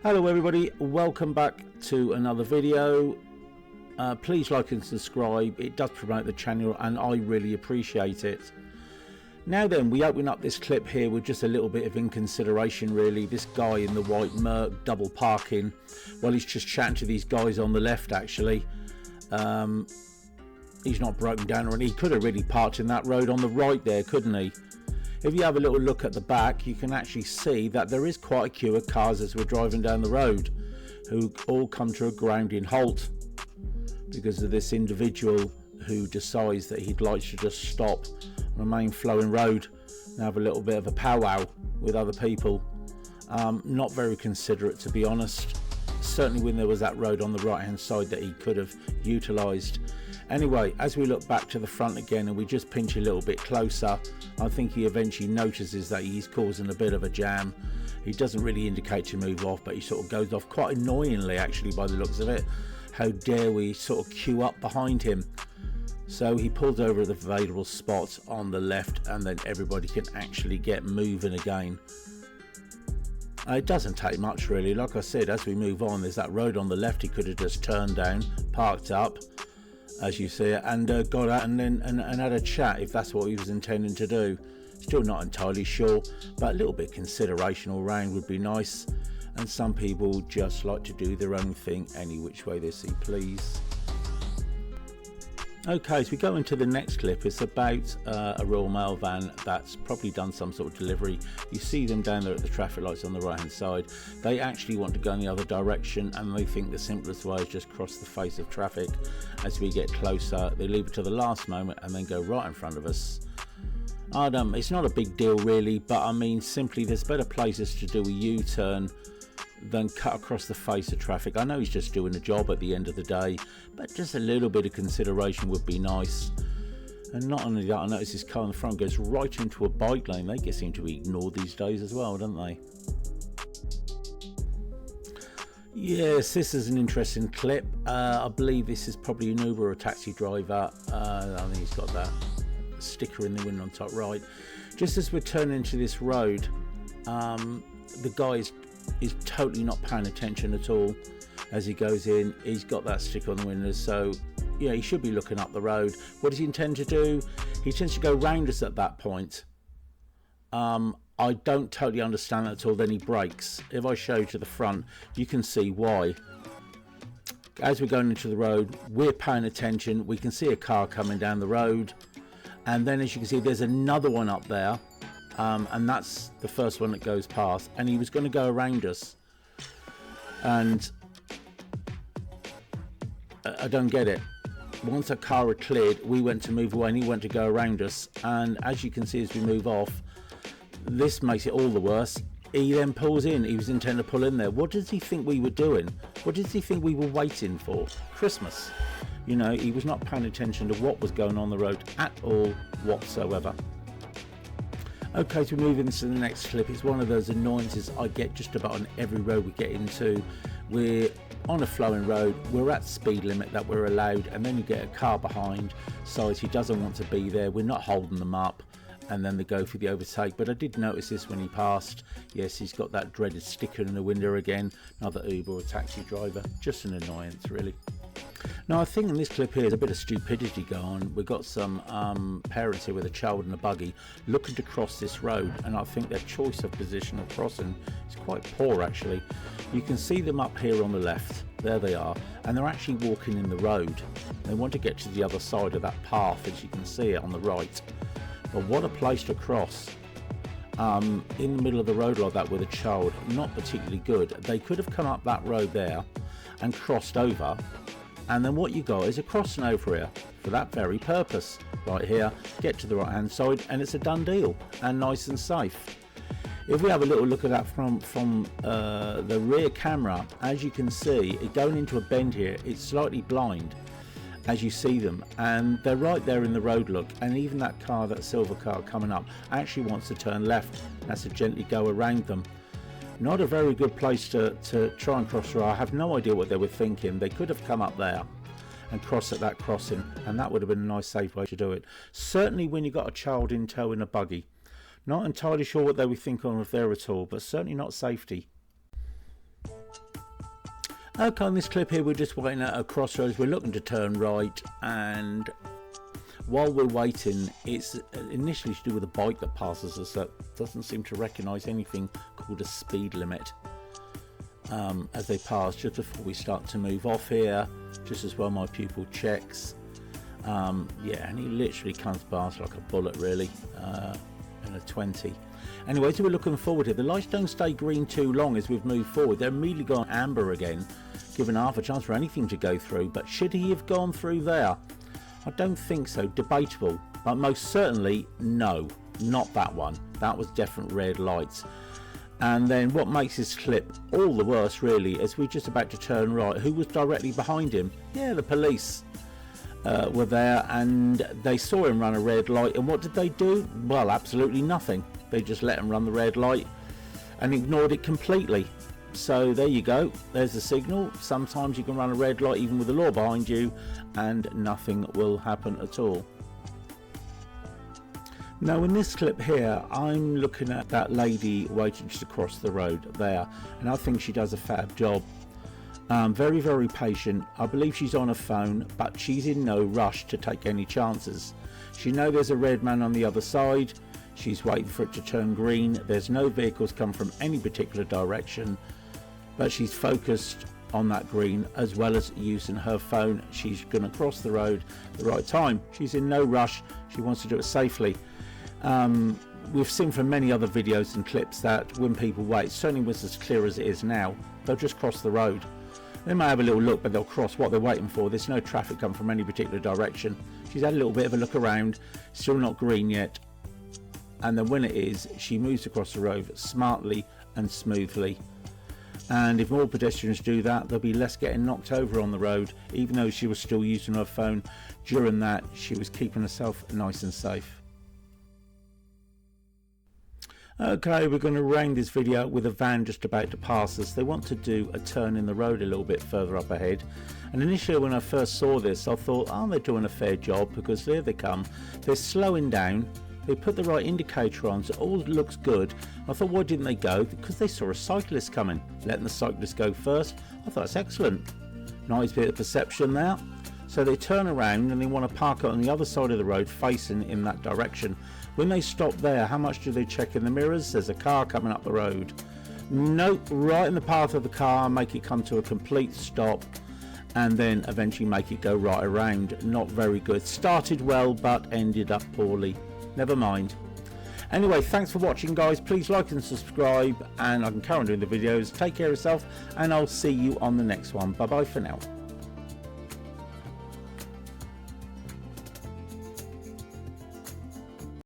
Hello everybody, welcome back to another video. Please like and subscribe, it does promote the channel and I really appreciate it. Now then, we open up this clip here with just a little bit of inconsideration really. This guy in the white Merc double parking, well, he's just chatting to these guys on the left actually. He's not broken down, or he could have really parked in that road on the right there, couldn't he? If you have a little look at the back, you can actually see that there is quite a queue of cars as we're driving down the road who all come to a grounding halt because of this individual who decides that he'd like to just stop on a main flowing road and have a little bit of a powwow with other people. Not very considerate, to be honest. Certainly when there was that road on the right hand side that he could have utilised. Anyway, as we look back to the front again and we just pinch a little bit closer, I think he eventually notices that he's causing a bit of a jam. He doesn't really indicate to move off, but he sort of goes off quite annoyingly actually by the looks of it. How dare we sort of queue up behind him. So he pulls over at the available spot on the left and then everybody can actually get moving again. It doesn't take much really. Like I said, as we move on, there's that road on the left he could have just turned down, parked up, as you see it, and got out and then had a chat if that's what he was intending to do. Still not entirely sure, but a little bit of consideration all round would be nice. And some people just like to do their own thing any which way they see please. Okay, so we go into the next clip. It's about a Royal Mail van that's probably done some sort of delivery. You see them down there at the traffic lights on the right hand side. They actually want to go in the other direction and they think the simplest way is just cross the face of traffic. As we get closer, they leave it to the last moment and then go right in front of us. It's not a big deal really, but I mean simply there's better places to do a U-turn than cut across the face of traffic. I know he's just doing a job at the end of the day, but just a little bit of consideration would be nice. And not only that, I notice this car in the front goes right into a bike lane. They get seem to be ignored these days as well, don't they? Yes, this is an interesting clip. I believe this is probably an Uber or a taxi driver. I think he's got that sticker in the window on top right. Just as we're turning into this road, the guy is totally not paying attention at all as he goes in. He's got that sticker on the window, so yeah, he should be looking up the road. What does he intend to do? He tends to go round us at that point. I don't totally understand that at all. Then he brakes. If I show you to the front, you can see why. As we're going into the road, we're paying attention. We can see a car coming down the road, and then as you can see there's another one up there. And that's the first one that goes past, and he was going to go around us, and I don't get it. Once a car had cleared, we went to move away and he went to go around us, and as you can see as we move off, this makes it all the worse. He then pulls in. He was intending to pull in there. What does he think we were doing? What does he think we were waiting for? Christmas? You know, he was not paying attention to what was going on the road at all whatsoever. Okay, so we move into the next clip. It's one of those annoyances I get just about on every road we get into. We're on a flowing road, we're at the speed limit that we're allowed, and then you get a car behind, so he doesn't want to be there. We're not holding them up, and then they go for the overtake. But I did notice this when he passed. Yes, he's got that dreaded sticker in the window again. Another Uber or taxi driver. Just an annoyance really. Now I think in this clip here there's a bit of stupidity going on. We've got some parents here with a child in a buggy looking to cross this road, and I think their choice of position of crossing is quite poor actually. You can see them up here on the left, there they are, and they're actually walking in the road. They want to get to the other side of that path, as you can see it on the right. But what a place to cross. In the middle of the road like that with a child, not particularly good. They could have come up that road there and crossed over, and then what you got is a crossing over here for that very purpose. Right here, get to the right hand side and it's a done deal and nice and safe. If we have a little look at that from the rear camera, as you can see, it going into a bend here, it's slightly blind as you see them, and they're right there in the road look. And even that car, that silver car coming up, actually wants to turn left. That's to gently go around them. Not a very good place to try and cross through. I have no idea what they were thinking. They could have come up there and crossed at that crossing, and that would have been a nice safe way to do it. Certainly when you've got a child in tow in a buggy. Not entirely sure what they were thinking of there at all, but certainly not safety. Okay, on this clip here we're just waiting at a crossroads. We're looking to turn right, and while we're waiting, it's initially to do with a bike that passes us that doesn't seem to recognise anything called a speed limit as they pass. Just before we start to move off here, just as well my pupil checks. Yeah, and he literally comes past like a bullet really, in a 20. Anyway, so we're looking forward here. The lights don't stay green too long as we've moved forward. They're immediately gone amber again, giving half a chance for anything to go through. But should he have gone through there? I don't think so. Debatable. But most certainly, no. Not that one. That was definite red lights. And then what makes this clip all the worse, really, as we're just about to turn right, who was directly behind him? Yeah, the police were there, and they saw him run a red light. And what did they do? Well, absolutely nothing. They just let him run the red light and ignored it completely. So there you go. There's the signal. Sometimes you can run a red light even with the law behind you and nothing will happen at all. Now in this clip here, I'm looking at that lady waiting just across the road there, and I think she does a fab job. Very, very patient. I believe she's on her phone, but she's in no rush to take any chances. She knows there's a red man on the other side. She's waiting for it to turn green. There's no vehicles come from any particular direction, but she's focused on that green as well as using her phone. She's going to cross the road at the right time. She's in no rush. She wants to do it safely. We've seen from many other videos and clips that when people wait, certainly was as clear as it is now, they'll just cross the road. They may have a little look, but they'll cross what they're waiting for. There's no traffic come from any particular direction. She's had a little bit of a look around, still not green yet. And then when it is, she moves across the road smartly and smoothly. And if more pedestrians do that, there'll be less getting knocked over on the road. Even though she was still using her phone during that, she was keeping herself nice and safe. Okay, we're going to round this video with a van just about to pass us. They want to do a turn in the road a little bit further up ahead. And initially when I first saw this, I thought, oh, they're doing a fair job, because there they come. They're slowing down. They put the right indicator on, so it all looks good. I thought, why didn't they go? Because they saw a cyclist coming, letting the cyclist go first. I thought, that's excellent. Nice bit of perception there. So they turn around and they want to park it on the other side of the road, facing in that direction. When they stop there, how much do they check in the mirrors? There's a car coming up the road. Nope, right in the path of the car, make it come to a complete stop, and then eventually make it go right around. Not very good. Started well, but ended up poorly. Never mind. Anyway, thanks for watching, guys. Please like and subscribe, and I can carry on doing the videos. Take care of yourself, and I'll see you on the next one. Bye bye for now.